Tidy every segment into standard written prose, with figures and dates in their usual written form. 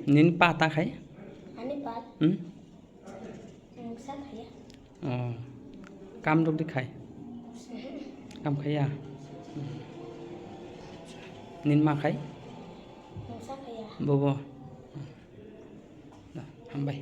Nin pata khai? Ani pat. Sa khai. Cam đâu đi khai? Cam khai à? Nin ma khai? Sa khai. Bobo. Hambai.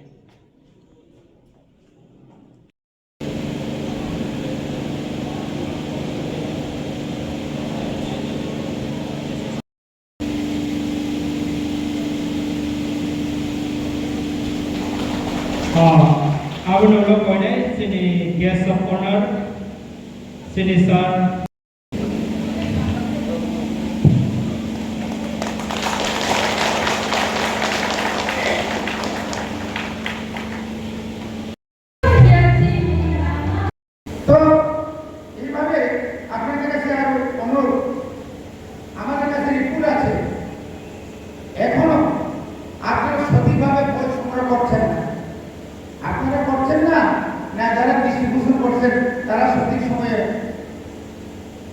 I would also point out sini guest of honor, sini sir.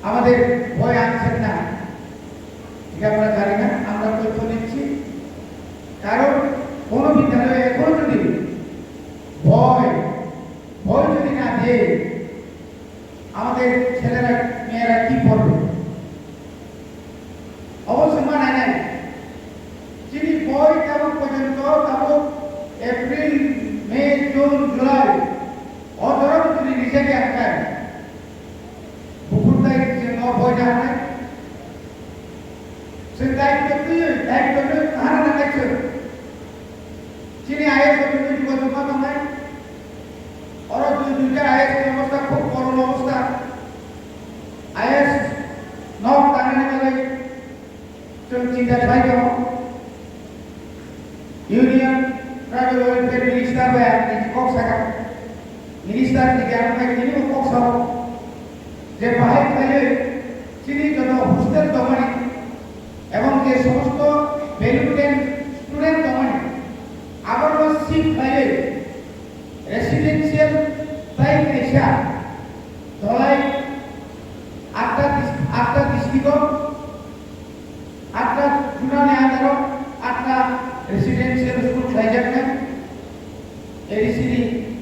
আমাদের ভয় আনছেন না, এটা আমরা জানি না, আমরা তথ্য দিচ্ছি। কারণ কোন বিদ্যালয়ে এখন যদি ভয় যদি না দিয়ে আমাদের ছেলেরা মেয়েরা কি পড়বে? অবশ্য মানা নাই, যিনি ভয় তেমন পর্যন্ত তেমন এপ্রিল মে জুন জুলাই অধরম যদি নিজেকে আটকায় ভয়টা নাই, সে দায়িত্ব তাহারা না দেখছে। যিনি আইএস অফিসার যোগাযোগ নাই, ওর দুইটা আইএস অবস্থা খুব করুণ অবস্থা। আইএস নক টানে গেলে চিন্তা চাই কেমন ইউনিয়ন ট্রাইবেল ওয়েলফেয়ার মিনিস্টার কক থাকা মিনিস্টার থেকে আপনাকে যিনি কক সহ যে বাহির খাইলে তিনি যত হোস্টেল দমানি এবং যে সমস্ত ভ্যালুটেন স্টুডেন্ট দমানি আবার সিট খাইলে রেসিডেন্সিয়াল তাই পেশা ধলাই আটটা ডিস্ট্রিক্ট আটটা জুনানে আদালত আটটা রেসিডেন্সিয়াল স্কুল খাই যাবে এরিসিডি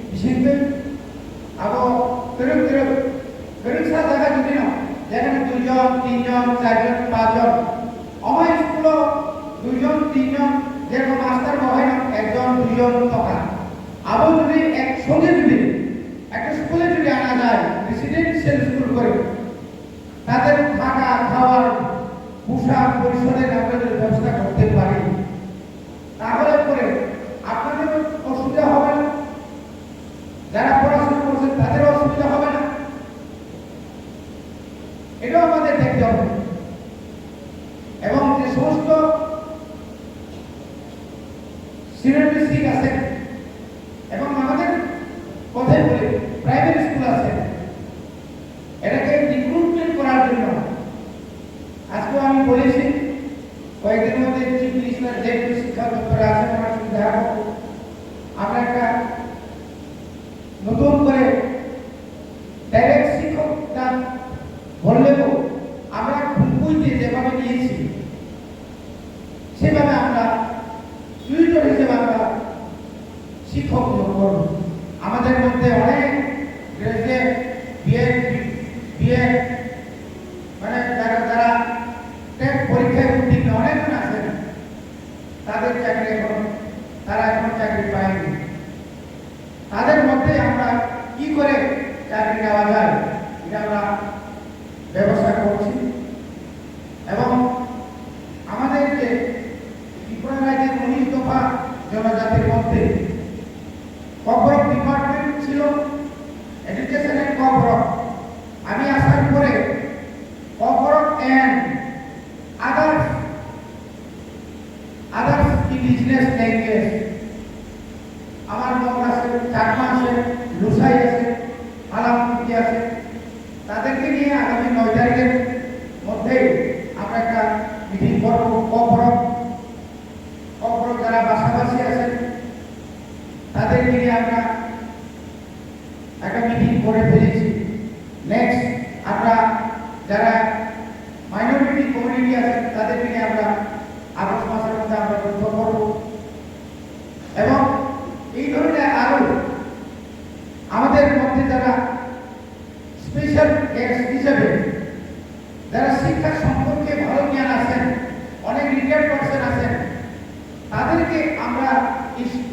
বিশেষ আবো তেরো পরীক্ষা জায়গা যদি না যেখানে 2 জন 3 জন 4 জন 5 জন আমার স্কুল 2 জন 3 জন যেরকম মাস্টার হয় না 1 জন 2 জন টাকা আবার যদি একসঙ্গে যদি একটা স্কুলে যদি আনা যায় রেসিডেন্সিয়াল স্কুল করে তাদের থাকা খাওয়ার পোশাক পরিচ্ছদের আপনাদের ব্যবস্থা করতে পারি, তাহলে পরে আপনাদের অসুবিধা হবে না, যারা পড়াশোনা করছেন তাদেরও অসুবিধা হবে না। এটাও আমাদের দেখতে হবে। এবং যে সমস্ত সিনিয়র সিট আছে এবং আমাদের কথাই বলি প্রাইভেট স্কুল আছে, এটাকে রিক্রুটমেন্ট করার জন্য আজকে আমি বলেছি কয়েকদিনের মধ্যে চিফ মিনিস্টার যে শিক্ষা দপ্তরে আছে আমার সুবিধা আমরা একটা নতুন করে ডাইরেক্ট শিক্ষক দান বললেও আমরা খুঁজতে যেভাবে নিয়েছি সেভাবে আমরা টিউটর হিসেবে আমরা শিক্ষক নিয়োগ করব। আমাদের মধ্যে অনেক গ্রাজুয়েট বিএ মানে যারা টেট পরীক্ষায় উত্তীর্ণ অনেকজন আছেন, তাদের চাকরি তারা এখন চাকরি পায়নি। তাদের মধ্যে আমরা কি করে চাকরি নেওয়া যায় এটা আমরা ব্যবস্থা করছি। এবং আমাদের যে ত্রিপুরা রাজ্যের 19 দফা জনজাতির মধ্যে কবরক ডিপার্টমেন্ট ছিল, এডুকেশনের কবরক। আমি আসার পরে কবরক এন্ড আদার্স ইন্ডিজিনাস ল্যাঙ্গুয়েজ আমার মনে আছে, চাকমা আছে, লুসাই আছে, আলামপুরি আছে, তাদেরকে নিয়ে আগামী 9 তারিখের মধ্যে আমরা একটা মিটিং করব। কবরক যারা বাসাবাসী আছেন তাদেরকে নিয়ে আমরা একটা মিটিং করে ফেলেছি। নেক্সট আমরা যারা মাইনরিটি কমিউনিটি আছে তাদেরকে নিয়ে আমরা আগস্ট মাসের মধ্যে আমরা বৈঠক করব। এবং এই ধরনের আরো আমাদের মধ্যে যারা স্পেশাল গেস্ট হিসেবে যারা শিক্ষা সম্পর্কে ভালো জ্ঞান আছেন, অনেক রিটায়ার্ড পার্সন আছেন, তাদেরকে আমরা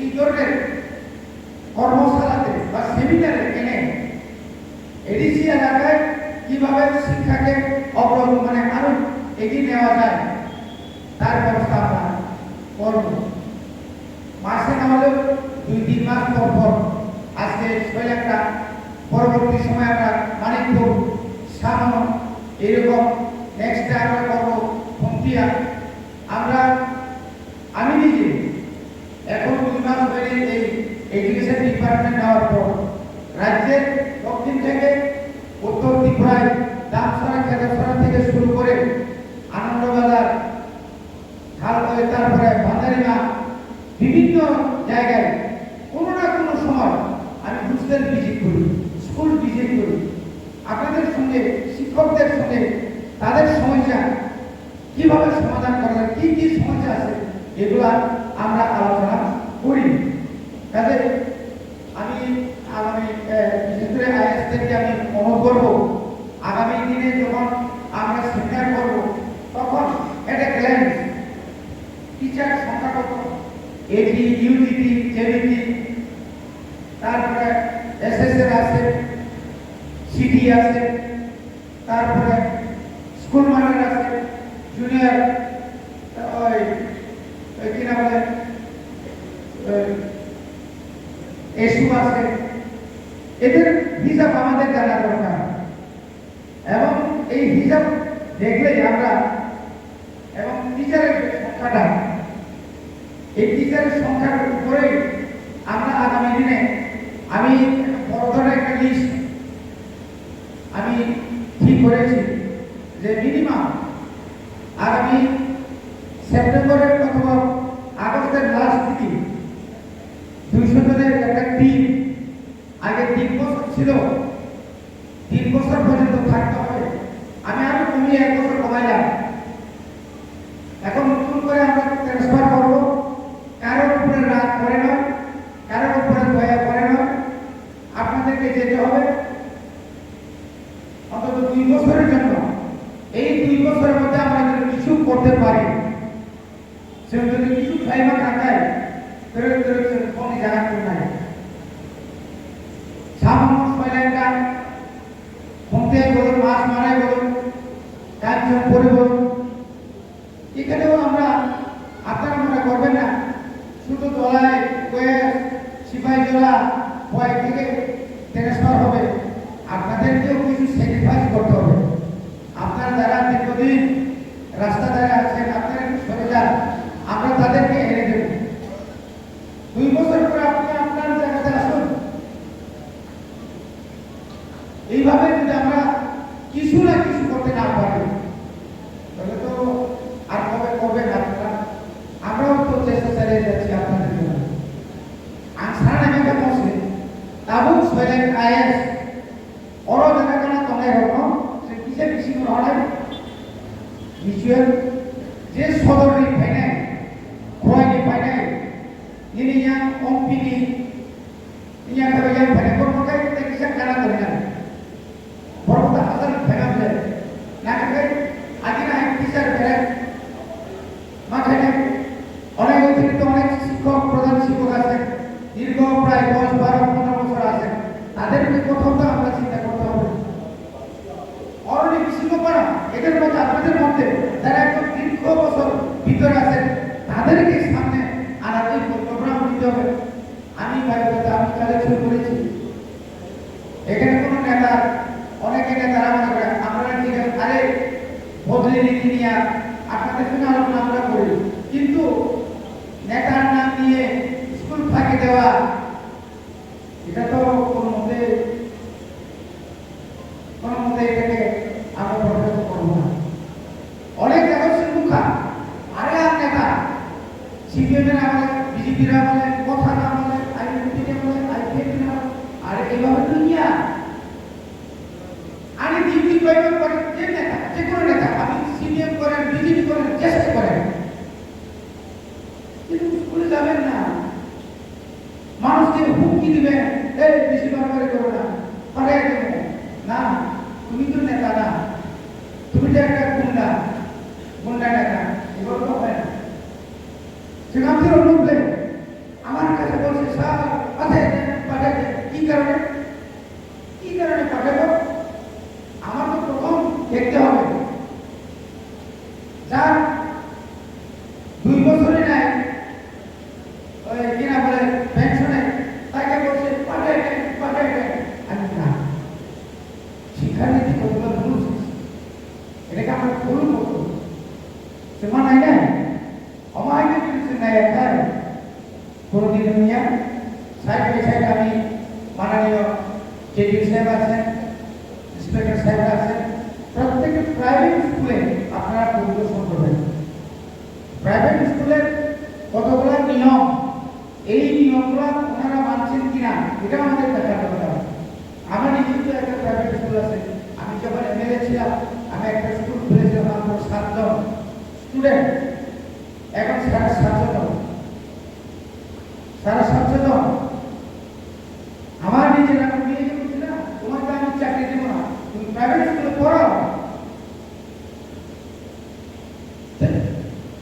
এই ধরনের কর্মশালাতে বা সেমিনারে এনে এডিসি এলাকায় কিভাবে শিক্ষাকে মানে আরো এগিয়ে নেওয়া যায় তার ব্যবস্থা আমরা করব। মাসে না হলেও 2-3 মাস পর আজকে একটা পরবর্তী সময় আমরা মানিকপুর সামন এরকম নেক্সট আমরা করবো খুঁটিয়া। আমি নিজে এখন 2 মাস ধরে এই এডুকেশন ডিপার্টমেন্ট নেওয়ার পর রাজ্যের দক্ষিণ থেকে উত্তর ত্রিপুরায় দামসরা খেদাসরা থেকে শুরু করে আনন্দবাজার খালতলে, তারপরে ভান্ডারিমা, বিভিন্ন জায়গায় কোনো না কোনো সময় আমি হোস্টেল ভিজিট করি, স্কুল ভিজিট করি, আপনাদের সঙ্গে শিক্ষকদের সঙ্গে তাদের সমস্যা কিভাবে সমাধান করা যায়, কি কি সমস্যা আছে এগুলো আমরা আলোচনা করি। কাজে আমি আগামী বিশেষ করে আইএস থেকে আমি অনুরোধ করব, আগামী দিনে যখন আমরা সেমিনার করব তখন একটা গ্ল্যান্স টিচার সংখ্যা কত, এটি ইউজিটি জেবিটি, তারপরে এসএসএর আছে, সিটি আছে, তারপরে স্কুল মাস্টার আছে, জুনিয়র কি না বলে এসু আছে, এদের হিসাব আমাদের জানা দরকার। এবং এই হিসাব দেখলেই আমরা এবং টিচারের সংখ্যাটা, এই টিচারের সংখ্যার উপরে আমরা আগামী দিনে আমি বড় ধরনের একটা লিস্ট আমি ঠিক করেছি যে মিনিমাম আগামী সেপ্টেম্বরের অথবা আগস্টের লাস্ট দিকে 200 জনের একটা টিম, আগে 3 বছর ছিল, 3 বছর পর্যন্ত থাকতে হবে, আমি আরো কমিয়ে 1 বছর কমাইলাম। এখন নতুন করে আমরা ট্রান্সফার করবো, কারোর উপরে রাত করে নয়, কারোর উপরে দয়া করে নয়, আপনাদেরকে যেতে হবে অন্তত 2 বছরের জন্য। এই 2 বছরের মধ্যে আমরা যদি কিছু করতে পারি, সে যদি কিছু ফাইবার থাকায় কোনো জায়গা করে নাই সামান্য ফাইলাইনটা ঘুমতে বলুন, মাছ মারাই বলুন, কাজ করে বলুন, এখানেও আমরা আপনারা মনে করবেন না শুধু দলায় সিপাহীজলা ভয় থেকে ট্রান্সফার হবে, আপনাদেরকেও কিছু স্যাক্রিফাইস করতে হবে। আপনারা যারা দীর্ঘদিন রাস্তা ধারে আছেন, আপনারা একটু সরে যান, আমরা তাদেরকে এনে দেব। 2 বছর পরে আপনি আপনার জায়গাতে আসুন। এইভাবে যদি আমরা কিছু না কিছু করতে না পারি তাহলে তো আর কবে করবেন আপনারা? আমরাও তো চেষ্টা চালিয়ে যাচ্ছি আপনাদের জন্য। আনসার নামে বসে তাবুক সৈলেন আইএস অর জায়গা কেন তলাই রকম সে কিসে বেশি করে হয় ভিজুয়াল যে সদরনি ফাইনে তাদেরকে সামনে আনার এই প্রোগ্রাম দিতে হবে। আমি বাড়িতে আমি কালেকশন করেছি, এখানে কোনো নেতা, অনেকে নেতারা মনে করে আমরা ঠিক আছে, আরে বদলে নীতি নিয়ে আপনাদের সঙ্গে আলোচনা আমরা করি, কিন্তু নেতার নাম নিয়ে স্কুল ফাঁকি দেওয়া এটা তো কোনো মতে এটাকে আমরা প্রকাশ করবো না। অনেক দেখো মুখা আরে আর নেতা সিপিএমের আমলে, বিজেপির আমলে, কথা না বলে, আইএনপির আমলে, আইপিএফ না, আরে এইভাবে দুনিয়া আরে ডিউটি প্রয়োগ করে যে নেতা, যে কোনো নেতা, আপনি সিপিএম করেন, বিজেপি করেন, চেষ্টা করেন, কিন্তু স্কুলে যাবেন না, মানুষকে হুমকি দিবেন, এই বেশি বারবার করো না, পাঠাই দেবেন না, তুমি তো নেতা না, তুমি তো একটা গুন্ডা নেতা, এগুলো তো হয় না। সেখানে লোকদের আমার কাছে বলছে স্যার পাঠাই কি কারণে পাঠাবো? আমার তো প্রথম দেখতে হবে যার 2 বছরই নাই ওই কিনা বলে পেনশনে, তাকে বলছে পাঠাই আমি না শিক্ষানীতি করবো রুলস এটাকে আমরা ফলো করবো সে মানাই না অমায়িক কিছু নাই একটা কোনোদিন নিয়ে সাইড বাই সাইড আমি মাননীয় জেডি সাহেব আছেন, ইন্সপেক্টর সাহেব আছেন, প্রত্যেকটা প্রাইভেট স্কুলে আপনারা পরিদর্শন করবেন। প্রাইভেট স্কুলের কতগুলো নিয়ম, এই নিয়মগুলো ওনারা মানছেন কিনা এটা আমাদের দেখার দরকার। আমার নিজস্ব একটা প্রাইভেট স্কুল আছে, আমি যখন এমএলএ ছিলাম আমি একটা স্কুল খুলেছিলাম, মাত্র 7 জন স্টুডেন্ট, এখন 750 জন। আমার নিজের আমি নিয়ে বলছি না তোমাকে আমি চাকরি দেবো না, তুমি প্রাইভেট স্কুলে পড়াও।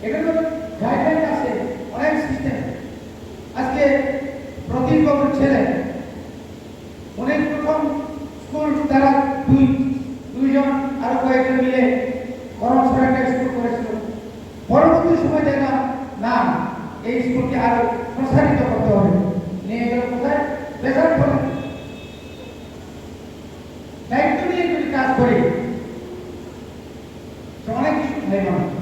এটা তো গাইডলাইন আছে, অনেক সিস্টেম। আজকে প্রদীপ বাবুর ছেলে অনেক প্রথম স্কুল তারা দুইজন আরো কয়েকজন মিলে করম একটা স্কুল করেছিল। পরবর্তী সময় দেখলাম না এই স্কুলকে আরো প্রসারিত করতে হবে, নিয়ে গেল কোথায় বেসর ফলে দায়িত্ব নিয়ে যদি কাজ করি অনেক কিছু হয় মানুষ।